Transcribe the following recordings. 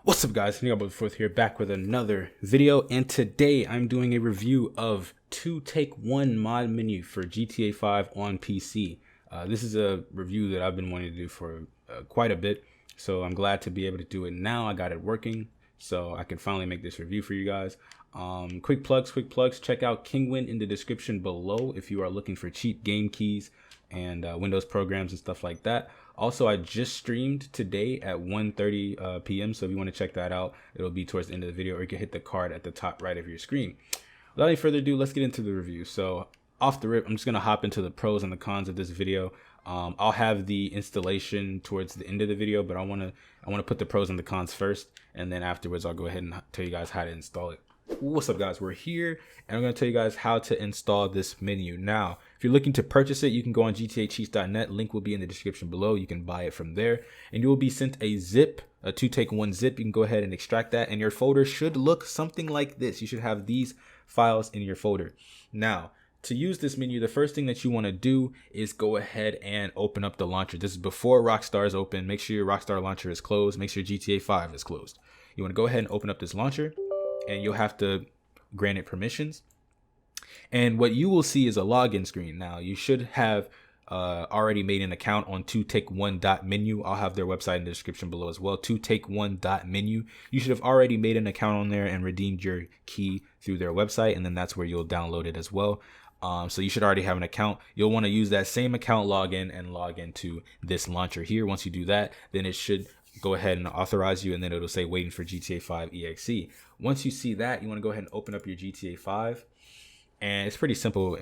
What's up, guys? Adobe Fourth here, back with another video, and today I'm doing a review of 2Take1 mod menu for GTA 5 on PC. This is a review that I've been wanting to do for quite a bit, so I'm glad to be able to do it now. I got it working, so I can finally make this review for you guys. Quick plugs. Check out Kingwin in the description below if you are looking for cheap game keys and Windows programs and stuff like that. Also, I just streamed today at 1:30 p.m. So if you want to check that out, it'll be towards the end of the video, or you can hit the card at the top right of your screen. Without any further ado, let's get into the review. So off the rip, I'm just going to hop into the pros and the cons of this video. I'll have the installation towards the end of the video, but I want to put the pros and the cons first, and then afterwards I'll go ahead and tell you guys how to install it. What's up, guys? We're here and I'm going to tell you guys how to install this menu. Now, if you're looking to purchase it, you can go on gtacheats.net. Link will be in the description below. You can buy it from there, and you will be sent a zip, a 2Take1 zip. You can go ahead and extract that, and your folder should look something like this. You should have these files in your folder. Now, to use this menu, the first thing that you want to do is go ahead and open up the launcher. This is before Rockstar is open. Make sure your Rockstar launcher is closed. Make sure GTA 5 is closed. You want to go ahead and open up this launcher, and you'll have to grant it permissions. And what you will see is a login screen. Now, you should have already made an account on 2take1.menu. I'll have their website in the description below as well, 2take1.menu. You should have already made an account on there and redeemed your key through their website, and then that's where you'll download it as well. So you should already have an account. You'll want to use that same account login and log into this launcher here. Once you do that, then it should go ahead and authorize you, and then it'll say waiting for GTA 5 EXE. Once you see that, you want to go ahead and open up your GTA 5, and it's pretty simple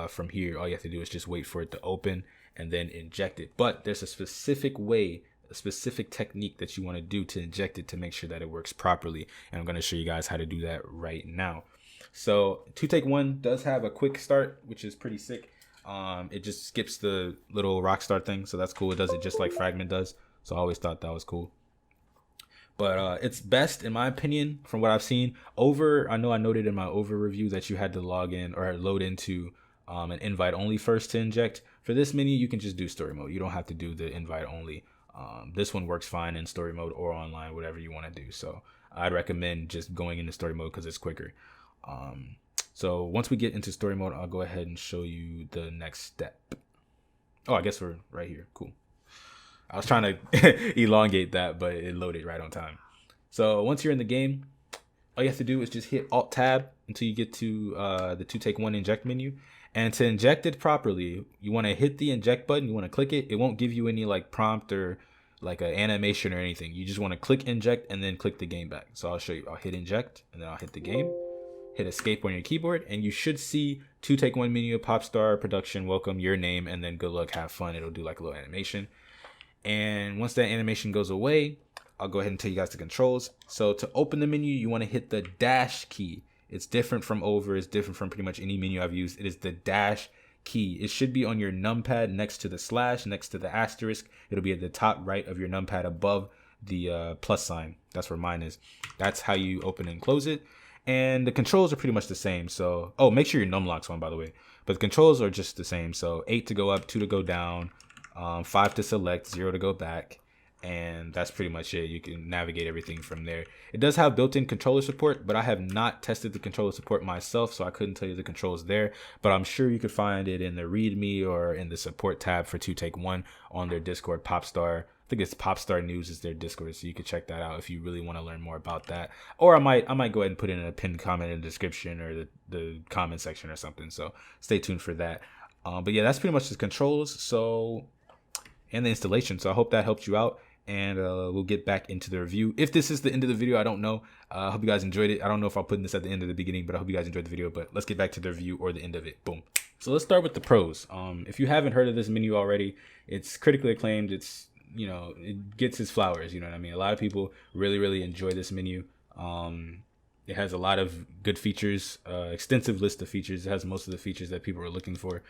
from here. All you have to do is just wait for it to open and then inject it. But there's a specific way, a specific technique that you want to do to inject it to make sure that it works properly, and I'm going to show you guys how to do that right now. So 2Take1 does have a quick start, which is pretty sick. It just skips the little Rockstar thing, so that's cool. It does it just like Fragment does. So I always thought that was cool. But it's best, in my opinion, from what I've seen. I know I noted in my over review that you had to log in or load into an invite only first to inject. For this menu, you can just do story mode. You don't have to do the invite only. This one works fine in story mode or online, whatever you want to do. So I'd recommend just going into story mode because it's quicker. So once we get into story mode, I'll go ahead and show you the next step. Oh, I guess we're right here. Cool. I was trying to elongate that, but it loaded right on time. So once you're in the game, all you have to do is just hit Alt-Tab until you get to the 2Take1 inject menu. And to inject it properly, you want to hit the inject button. You want to click it. It won't give you any like prompt or like an animation or anything. You just want to click inject and then click the game back. So I'll show you. I'll hit inject and then I'll hit the game. Hit escape on your keyboard, and you should see 2Take1 menu, pop star, production, welcome, your name, and then good luck, have fun. It'll do like a little animation. And once that animation goes away, I'll go ahead and tell you guys the controls. So to open the menu, you want to hit the dash key. It's different from over. It's different from pretty much any menu I've used. It is the dash key. It should be on your numpad next to the slash, next to the asterisk. It'll be at the top right of your numpad above the plus sign. That's where mine is. That's how you open and close it. And the controls are pretty much the same. So, oh, make sure your num lock's on, by the way. But the controls are just the same. So 8 to go up, 2 to go down, 5 to select, 0 to go back. And that's pretty much it. You can navigate everything from there. It does have built-in controller support, but I have not tested the controller support myself, so I couldn't tell you the controls there. But I'm sure you could find it in the README or in the support tab for 2Take1 on their Discord, Popstar. I think it's Popstar News is their Discord, so you can check that out if you really want to learn more about that. Or I might go ahead and put in a pinned comment in the description or the comment section or something. So stay tuned for that. But yeah, that's pretty much the controls. So and the installation. So I hope that helped you out. And we'll get back into the review. If this is the end of the video, I don't know. I hope you guys enjoyed it. I don't know if I'll put this at the end or the beginning, but I hope you guys enjoyed the video. But let's get back to the review or the end of it. Boom. So let's start with the pros. If you haven't heard of this menu already, it's critically acclaimed. It's, you know, it gets its flowers. You know what I mean? A lot of people really enjoy this menu. It has a lot of good features, extensive list of features. It has most of the features that people are looking for.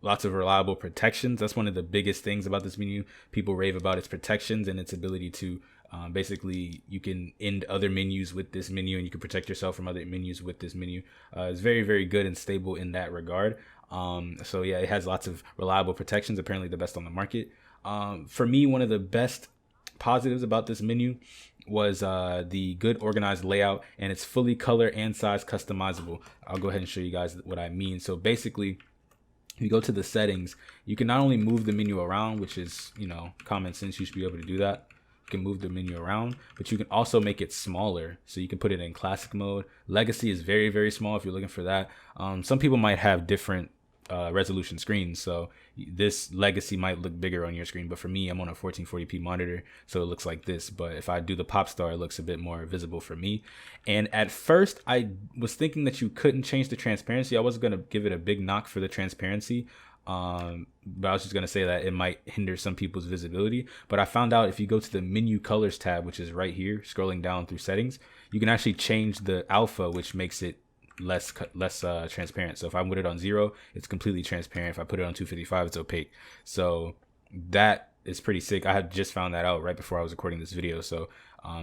Lots of reliable protections. That's one of the biggest things about this menu. People rave about its protections and its ability to basically, you can end other menus with this menu, and you can protect yourself from other menus with this menu. It's very good and stable in that regard. So yeah, it has lots of reliable protections, apparently the best on the market. For me, one of the best positives about this menu was the good organized layout, and it's fully color and size customizable. I'll go ahead and show you guys what I mean. So basically, if you go to the settings, you can not only move the menu around, which is, you know, common sense, you should be able to do that. You can move the menu around, but you can also make it smaller. So you can put it in classic mode. Legacy is very, very small if you're looking for that. Some people might have different resolution screens, so this legacy might look bigger on your screen, but for me, I'm on a 1440p monitor, so it looks like this. But if I do the pop star, it looks a bit more visible for me. And at first I was thinking that you couldn't change the transparency. I wasn't going to give it a big knock for the transparency, but I was just going to say that it might hinder some people's visibility. But I found out if you go to the menu colors tab, which is right here, scrolling down through settings, you can actually change the alpha, which makes it less transparent. So if I put it on 0, it's completely transparent. If I put it on 255, it's opaque. So that is pretty sick. I had just found that out right before I was recording this video. So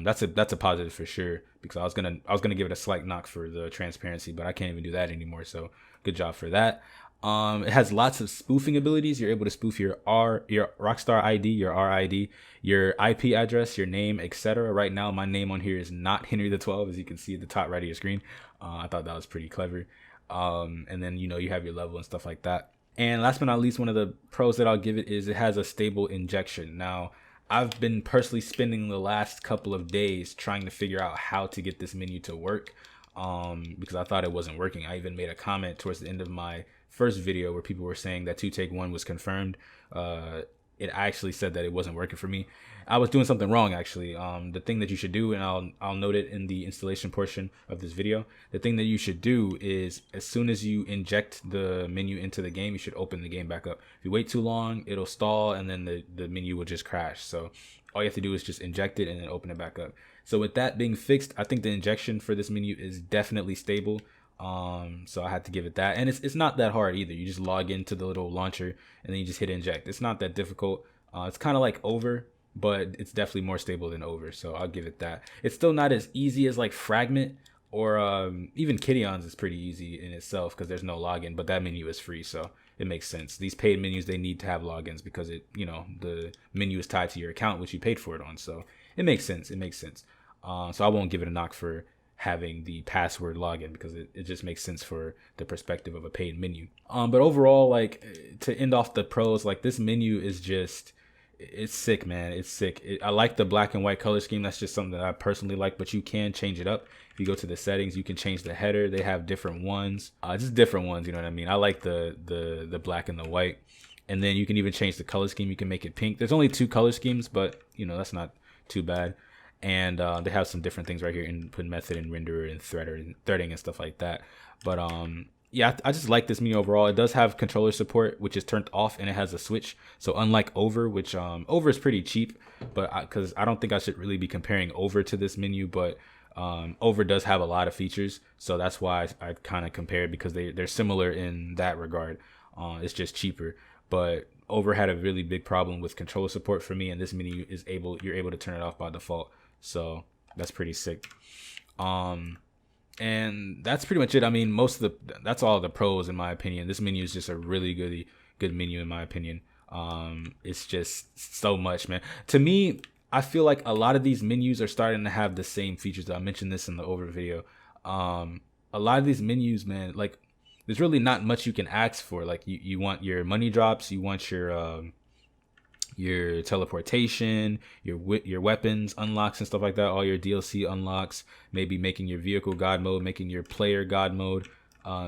that's a positive for sure, because I was gonna give it a slight knock for the transparency, but I can't even do that anymore. So good job for that. It has lots of spoofing abilities. You're able to spoof your Rockstar ID, your RID, your IP address, your name, etc. Right now, my name on here is not Henry the 12, as you can see at the top right of your screen. I thought that was pretty clever. And then, you know, you have your level and stuff like that. And last but not least, one of the pros that I'll give it is it has a stable injection. Now, I've been personally spending the last couple of days trying to figure out how to get this menu to work, because I thought it wasn't working. I even made a comment towards the end of my first video where people were saying that 2Take1 was confirmed. It actually said that it wasn't working for me. I was doing something wrong, actually. The thing that you should do, and I'll note it in the installation portion of this video, the thing that you should do is as soon as you inject the menu into the game, you should open the game back up. If you wait too long, it'll stall, and then the menu will just crash. So all you have to do is just inject it and then open it back up. So with that being fixed, I think the injection for this menu is definitely stable. So I had to give it that, and it's not that hard either. You just log into the little launcher and then you just hit inject. It's not that difficult. It's kind of like Over, but it's definitely more stable than Over, so I'll give it that. It's still not as easy as like Fragment or even Kittyon's is pretty easy in itself because there's no login, but that menu is free, so it makes sense. These paid menus, they need to have logins because it, you know, the menu is tied to your account, which you paid for it on, so it makes sense. So I won't give it a knock for having the password login because it just makes sense for the perspective of a paid menu. But overall, like, to end off the pros, like, this menu is just, it's sick, man. It's sick. I like the black and white color scheme. That's just something that I personally like, but you can change it up. If you go to the settings, you can change the header. They have different ones, just different ones, you know what I mean? I like the black and the white. And then you can even change the color scheme. You can make it pink. There's only 2 color schemes, but you know, that's not too bad. And they have some different things right here, input method and renderer and threading and stuff like that. But yeah, I just like this menu overall. It does have controller support, which is turned off, and it has a switch. So unlike Over, which Over is pretty cheap, but because I don't think I should really be comparing Over to this menu, but Over does have a lot of features, so that's why I kind of compared, because they're similar in that regard. It's just cheaper. But Over had a really big problem with controller support for me, and this menu is you're able to turn it off by default. So that's pretty sick. And that's pretty much it. I mean, that's all the pros in my opinion. This menu is just a really good menu in my opinion. It's just so much, man. To me, I feel like a lot of these menus are starting to have the same features. I mentioned this in the Over video. A lot of these menus, man, like, there's really not much you can ask for. Like, you want your money drops, you want your teleportation, your weapons unlocks and stuff like that, all your DLC unlocks, maybe making your vehicle God mode, making your player God mode.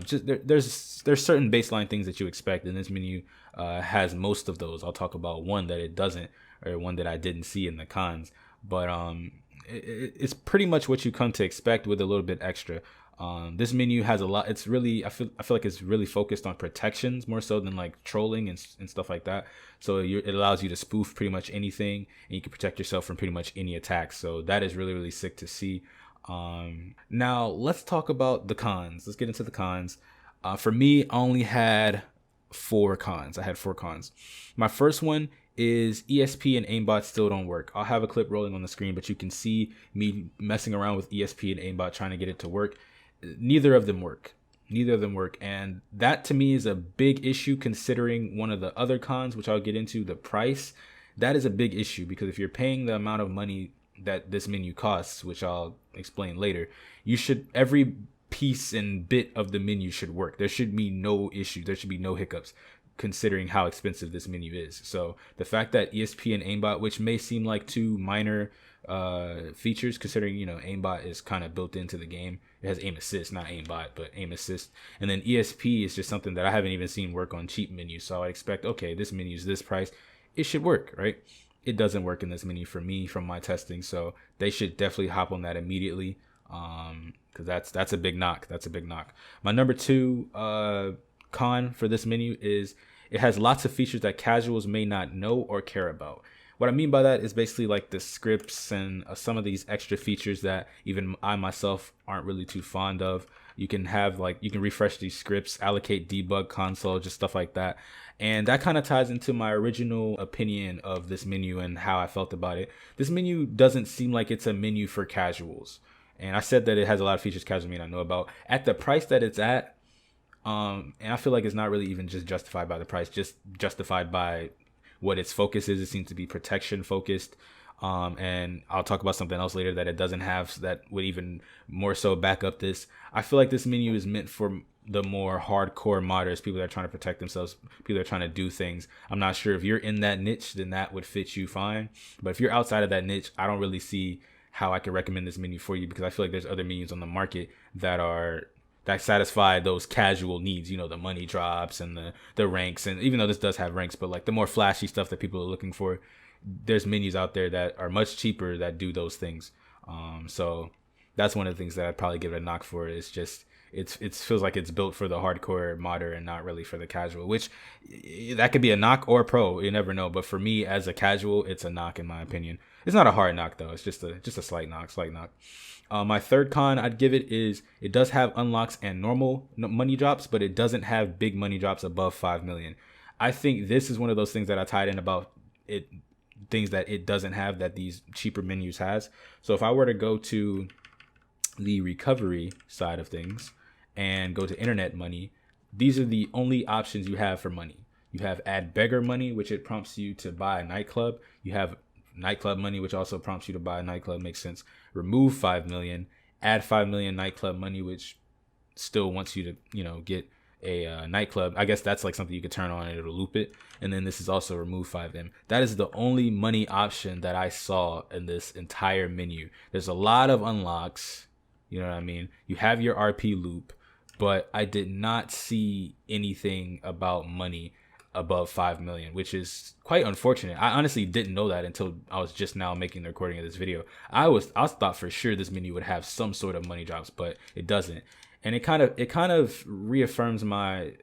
Just there's certain baseline things that you expect, and this menu has most of those. I'll talk about one that it doesn't, or one that I didn't see in the cons, but it's pretty much what you come to expect with a little bit extra. This menu has a lot. It's really, I feel like it's really focused on protections more so than like trolling and stuff like that. So it allows you to spoof pretty much anything, and you can protect yourself from pretty much any attacks. So that is really sick to see. Now let's talk about the cons. Let's get into the cons. For me, I only had 4 cons. I had 4 cons. My first one is ESP and aimbot still don't work. I'll have a clip rolling on the screen, but you can see me messing around with ESP and aimbot trying to get it to work. Neither of them work. And that to me is a big issue, considering one of the other cons, which I'll get into, the price. That is a big issue, because if you're paying the amount of money that this menu costs, which I'll explain later, every piece and bit of the menu should work. There should be no issue. There should be no hiccups, considering how expensive this menu is. So the fact that ESP and aimbot, which may seem like two minor features, considering, you know, aimbot is kind of built into the game. It has aim assist, not aimbot, but aim assist. And then ESP is just something that I haven't even seen work on cheap menus. So I expect, okay, this menu is this price, it should work, right? It doesn't work in this menu for me from my testing, so they should definitely hop on that immediately, because that's a big knock. That's a big knock. My number two con for this menu is it has lots of features that casuals may not know or care about. What I mean by that is basically like the scripts and some of these extra features that even I myself aren't really too fond of. You can have you can refresh these scripts, allocate debug console, just stuff like that. And that kind of ties into my original opinion of this menu and how I felt about it. This menu doesn't seem like it's a menu for casuals. And I said that it has a lot of features casuals may not know about. At the price that it's at, and I feel like it's not really even just justified by the price, just justified by what its focus is. It seems to be protection focused. And I'll talk about something else later that it doesn't have that would even more so back up this. I feel like this menu is meant for the more hardcore modders, people that are trying to protect themselves, people that are trying to do things. I'm not sure if you're in that niche, then that would fit you fine. But if you're outside of that niche, I don't really see how I could recommend this menu for you, because I feel like there's other menus on the market that satisfy those casual needs, you know, the money drops and the ranks. And even though this does have ranks, but like the more flashy stuff that people are looking for, there's menus out there that are much cheaper that do those things. So that's one of the things that I'd probably give it a knock for. Is just it feels like it's built for the hardcore modder and not really for the casual, which that could be a knock or a pro, you never know. But for me as a casual, it's a knock in my opinion. It's not a hard knock though, it's just a slight knock. My third con I'd give it is it does have unlocks and normal money drops, but it doesn't have big money drops above 5 million. I think this is one of those things that I tied in about it, things that it doesn't have that these cheaper menus has. So if I were to go to the recovery side of things and go to internet money, these are the only options you have for money. You have add beggar money, which it prompts you to buy a nightclub. You have nightclub money, which also prompts you to buy a nightclub. Makes sense. Remove 5 million, add 5 million nightclub money, which still wants you to, you know, get a nightclub. I guess that's like something you could turn on and it'll loop it. And then this is also remove 5M. That is the only money option that I saw in this entire menu. There's a lot of unlocks, you know what I mean? You have your RP loop, but I did not see anything about money above 5 million, which is quite unfortunate. I honestly didn't know that until I was just now making the recording of this video. I thought for sure this menu would have some sort of money drops, but it doesn't. And it kind of reaffirms my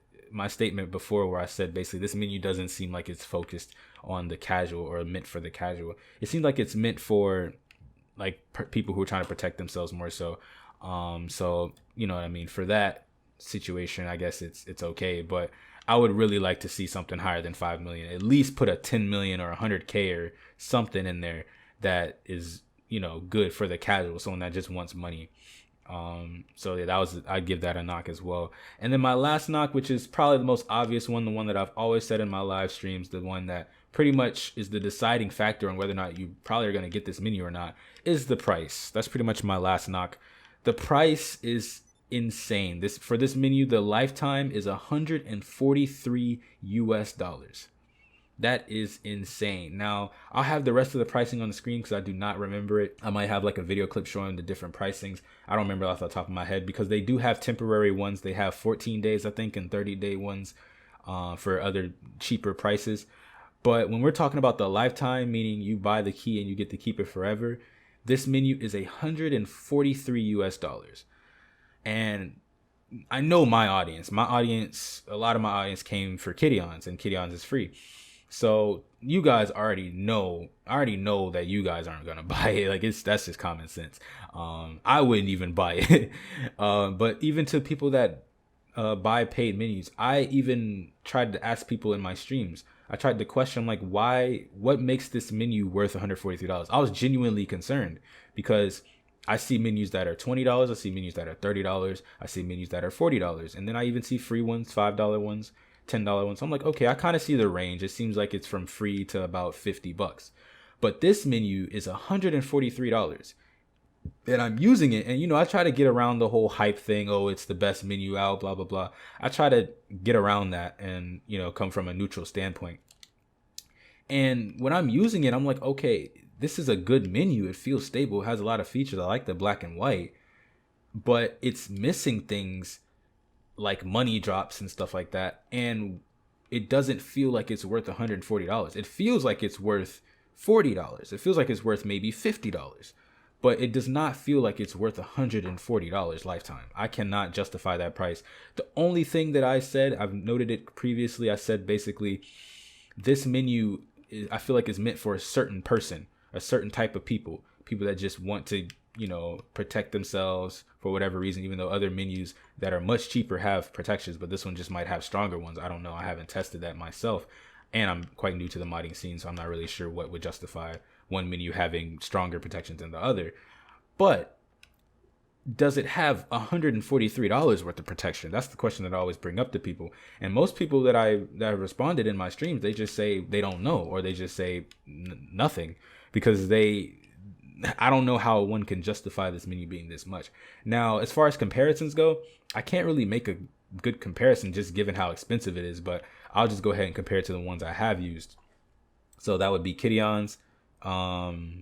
statement before, where I said basically this menu doesn't seem like it's focused on the casual or meant for the casual. It seems like it's meant for like people who are trying to protect themselves more so. So you know what I mean? For that situation, I guess it's okay, but I would really like to see something higher than 5 million. At least put a 10 million or 100K or something in there that is, you know, good for the casual, someone that just wants money. So yeah, I'd give that a knock as well. And then my last knock, which is probably the most obvious one, the one that I've always said in my live streams, the one that pretty much is the deciding factor on whether or not you probably are going to get this menu or not, is the price. That's pretty much my last knock. The price is insane. For this menu, the lifetime is $143 US. That is insane. Now, I'll have the rest of the pricing on the screen because I do not remember it. I might have like a video clip showing the different pricings. I don't remember off the top of my head because they do have temporary ones. They have 14 days, I think, and 30-day ones for other cheaper prices. But when we're talking about the lifetime, meaning you buy the key and you get to keep it forever, this menu is $143 US. And I know my audience, a lot of my audience came for Kidions, and Kidions is free. So you guys already know that you guys aren't gonna buy it. Like that's just common sense. I wouldn't even buy it. But even to people that buy paid menus, I even tried to ask people in my streams. I tried to question like what makes this menu worth $143? I was genuinely concerned because I see menus that are $20, I see menus that are $30, I see menus that are $40, and then I even see free ones, $5 ones, $10 ones. So I'm like, okay, I kind of see the range. It seems like it's from free to about $50. But this menu is $143. And I'm using it, and I try to get around the whole hype thing. Oh, it's the best menu out, blah blah blah. I try to get around that and come from a neutral standpoint. And when I'm using it, I'm like, okay, this is a good menu. It feels stable. It has a lot of features. I like the black and white, but it's missing things like money drops and stuff like that. And it doesn't feel like it's worth $140. It feels like it's worth $40. It feels like it's worth maybe $50. But it does not feel like it's worth $140 lifetime. I cannot justify that price. The only thing that I said, I've noted it previously, I said basically, this menu, I feel like is meant for a certain person, a certain type of people that just want to, protect themselves for whatever reason, even though other menus that are much cheaper have protections, but this one just might have stronger ones. I don't know. I haven't tested that myself, and I'm quite new to the modding scene, so I'm not really sure what would justify one menu having stronger protections than the other. But does it have $143 worth of protection? That's the question that I always bring up to people. And most people that I responded in my streams, they just say they don't know, or they just say nothing, because I don't know how one can justify this menu being this much. Now, as far as comparisons go, I can't really make a good comparison just given how expensive it is, but I'll just go ahead and compare it to the ones I have used. So that would be Kittyon's,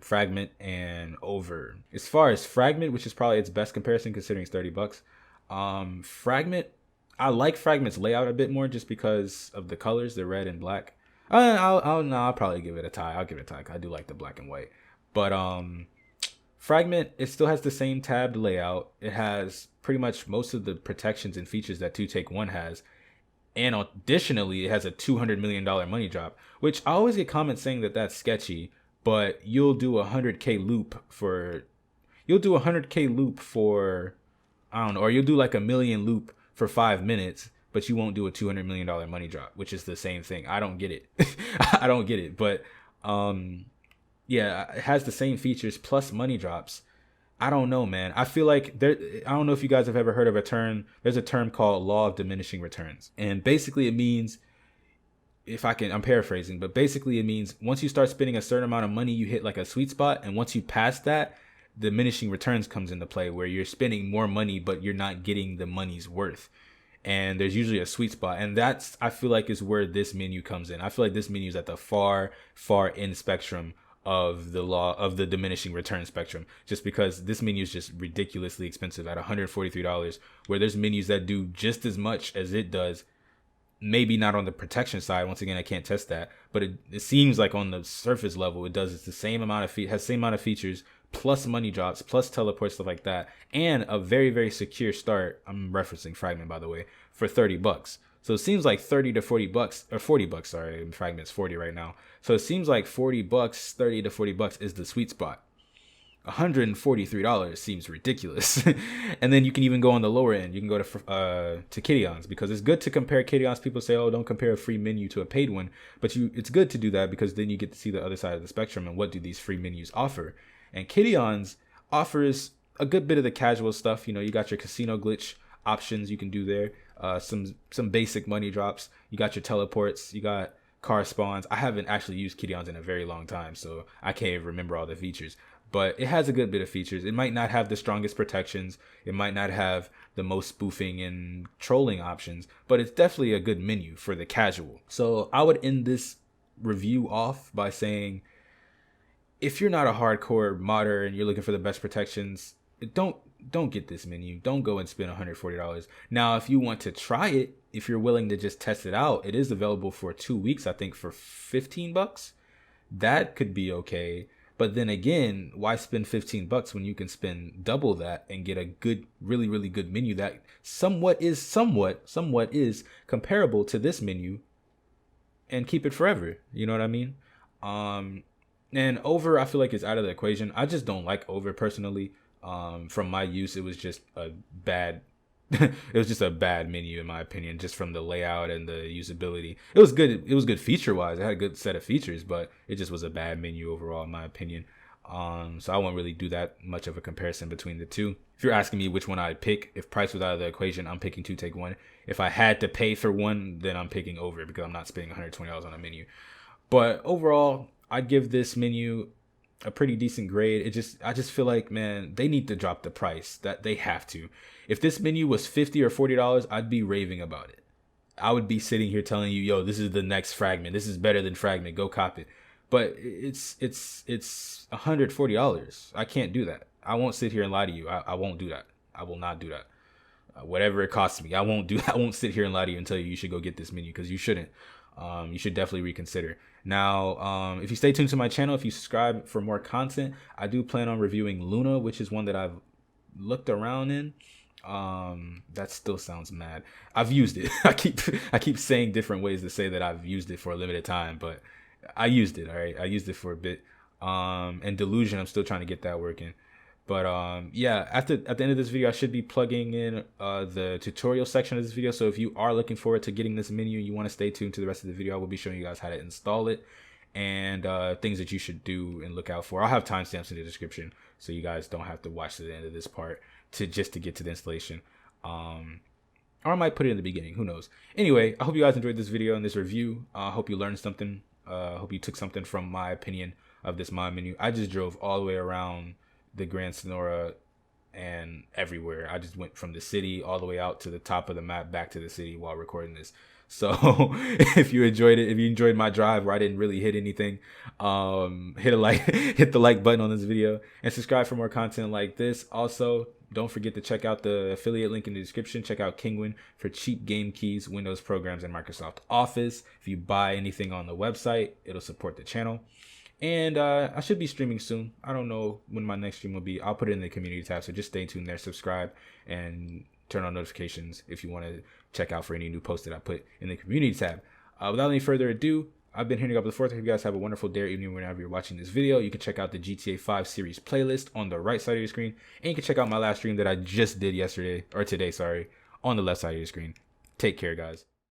Fragment, and Over. As far as Fragment, which is probably its best comparison considering it's $30, Fragment, I like Fragment's layout a bit more just because of the colors, the red and black. I'll probably give it a tie. I'll give it a tie. I do like the black and white. But Fragment, it still has the same tabbed layout. It has pretty much most of the protections and features that 2Take1 has. And additionally, it has a $200 million money drop, which I always get comments saying that that's sketchy. But you'll do a 100K loop for, I don't know, or you'll do like a million loop for 5 minutes, but you won't do a $200 million money drop, which is the same thing. I don't get it. I don't get it. But yeah, it has the same features plus money drops. I don't know, man. I feel like I don't know if you guys have ever heard of there's a term called law of diminishing returns. And basically it means, I'm paraphrasing, but basically it means once you start spending a certain amount of money, you hit like a sweet spot. And once you pass that, diminishing returns comes into play, where you're spending more money, but you're not getting the money's worth. And there's usually a sweet spot. And that's, I feel like, is where this menu comes in. I feel like this menu is at the far end spectrum of the law of the diminishing return spectrum, just because this menu is just ridiculously expensive at $143, where there's menus that do just as much as it does. Maybe not on the protection side. Once again, I can't test that, but it seems like on the surface level, it does. It's the same amount of has same amount of features, plus money drops, plus teleport, stuff like that, and a very, very secure start. I'm referencing Fragment, by the way, for $30. So it seems like $30 to $40, or $40. Sorry, Fragment's 40 right now. So it seems like $40, $30 to $40 is the sweet spot. $143 seems ridiculous. And then you can even go on the lower end. You can go to Kittyon's, because it's good to compare Kittyon's. People say, oh, don't compare a free menu to a paid one, but it's good to do that, because then you get to see the other side of the spectrum and what do these free menus offer. And Kittyon's offers a good bit of the casual stuff. You got your casino glitch options you can do there, some basic money drops, you got your teleports, you got car spawns. I haven't actually used Kittyon's in a very long time, so I can't even remember all the features. But it has a good bit of features. It might not have the strongest protections. It might not have the most spoofing and trolling options, but it's definitely a good menu for the casual. So I would end this review off by saying, if you're not a hardcore modder and you're looking for the best protections, don't get this menu. Don't go and spend $140. Now, if you want to try it, if you're willing to just test it out, it is available for 2 weeks, I think, for $15. That could be okay. But then again, why spend $15 when you can spend double that and get a good, really, really good menu that somewhat is comparable to this menu, and keep it forever? You know what I mean? And Over, I feel like, is out of the equation. I just don't like Over personally. From my use, it was just a bad menu in my opinion, just from the layout and the usability. It was good feature wise. It had a good set of features, but it just was a bad menu overall in my opinion. So I won't really do that much of a comparison between the two. If you're asking me which one I'd pick, if price was out of the equation, I'm picking 2Take1. If I had to pay for one, then I'm picking Over, because I'm not spending $120 on a menu. But overall, I'd give this menu a pretty decent grade. I just feel like, man, they need to drop the price. That they have to. If this menu was $50 or $40, I'd be raving about it. I would be sitting here telling you, yo, this is the next Fragment. This is better than Fragment. Go cop it. But it's $140. I can't do that. I won't sit here and lie to you. I won't do that. I will not do that. Whatever it costs me, I won't sit here and lie to you and tell you should go get this menu, because you shouldn't. You should definitely reconsider. Now, if you stay tuned to my channel, if you subscribe for more content, I do plan on reviewing Luna, which is one that I've looked around in. That still sounds mad. I've used it. I keep saying different ways to say that I've used it for a limited time, but I used it. All right, I used it for a bit. And Delusion, I'm still trying to get that working. But yeah, at the end of this video, I should be plugging in the tutorial section of this video. So if you are looking forward to getting this menu, you want to stay tuned to the rest of the video. I will be showing you guys how to install it and things that you should do and look out for. I'll have timestamps in the description, so you guys don't have to watch to the end of this part to get to the installation. Or I might put it in the beginning. Who knows? Anyway, I hope you guys enjoyed this video and this review. I hope you learned something. Hope you took something from my opinion of this mod menu. I just drove all the way around the Grand Sonora and everywhere. I just went from the city all the way out to the top of the map back to the city while recording this. So if you enjoyed it, if you enjoyed my drive where I didn't really hit anything, hit the like button on this video and subscribe for more content like this. Also, don't forget to check out the affiliate link in the description. Check out Kingwin for cheap game keys, Windows programs, and Microsoft Office. If you buy anything on the website, it'll support the channel. And I should be streaming soon. I don't know when my next stream will be. I'll put it in the community tab, so just stay tuned there, subscribe, and turn on notifications if you want to check out for any new posts that I put in the community tab. Without any further ado, I've been Henry up the fourth. I hope you guys have a wonderful day or evening whenever you're watching this video. You can check out the GTA 5 series playlist on the right side of your screen, and you can check out my last stream that I just did yesterday, or today, sorry, on the left side of your screen. Take care, guys.